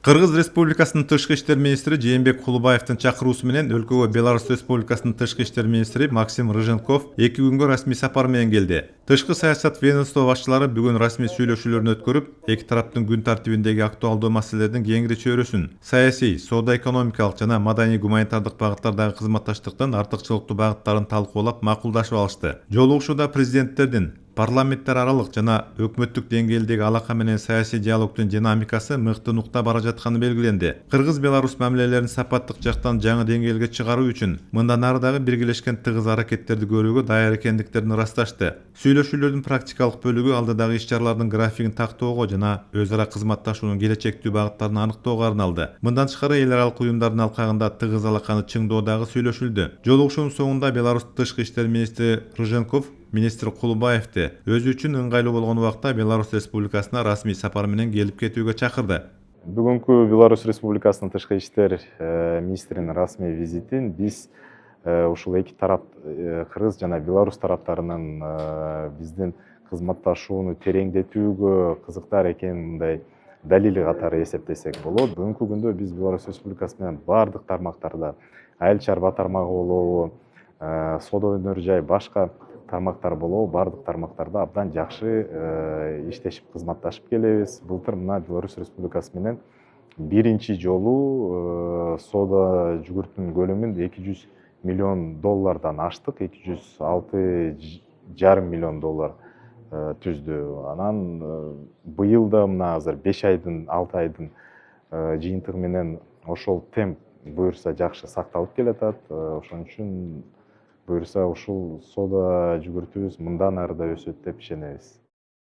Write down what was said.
Кыргыз Республикасынын Тышкы иштер министри Жээнбек Кулубаевдин чакыруусу менен өлкөгө Беларусь Республикасынын Тышкы иштер министри Максим Рыженков 2 күнгө расмий сапар менен келди. Тышкы саясат ведомство башчылары бүгүн расмий сүйлөшүүлөрүн өткөрүп, эки тараптын күн тартибиндеги актуалдуу маселелердин кеңири чөйрөсүн, саясий, соода экономикалык жана маданий гуманитардык багыттардагы кызматташтыктын артыкчылыктуу багыттарын талкуулап макулдашып алышты. Жолугушууда президенттердин парламенттер аралык жана өкмөттүк деңгээлдеги алака менен саясий диалогдун динамикасы мыкты нукта бара жатканы белгиленди. Кыргыз-Беларусь мамилелерин сапаттык жактан жаңы деңгээлге чыгаруу үчүн мындан ары дагы биргелешкен тыгыз аракеттерди көрүүгө даяр экендиктерин ырасташты. Сүйлөшүүлөрдүн практикалык бөлүгү алдыдагы иш-чаралардын графигин тактоого жана өз ара кызматташуунун келечектүү багыттарын аныктоого арналды. Мындан тышкары эл аралык уюмдардын алкагында тыгыз алаканы чыңдоодагы сүйлөшүлдү. Жолугушуунун соңунда Беларусь тышкы иштер министри Рыженков министр Кулубаевди өзү үчүн ыңгайлуу болгон убакта Беларусь Республикасына расмий сапар менен келип кетүүгө чакырды. Бүгүнкү Беларусь Республикасынын тышкы иштер министринин расмий визитин биз ушул эки тарап, Кыргыз жана Беларусь тараптарынын биздин кызматташууну тереңдетүүгө кызыктар экенин мындай далили катары эсептесек болот. Бүгүнкү күндө биз Беларусь Республикасы менен баардык тармактарда, айыл чарба тармагы болобу, соода өнөр жай башка тармактар болобу, баардык тармактарда абдан жакшы иштешип кызматташып келебиз. Былтыр мына Беларусь Республикасы менен биринчи жолу соода жүгүртүүнүн көлөмүн 200 миллион доллардан аштык, 206,5 миллион доллар түздү. Анан быйыл да мына азыр 5 айдын, 6 айдын жыйынтыгы менен ошол темп буюрса жакшы сакталып келатат. Ошон үчүн буюрса ушул соода жүгүртүүбүз мындан ары да өсөт деп ишенебиз.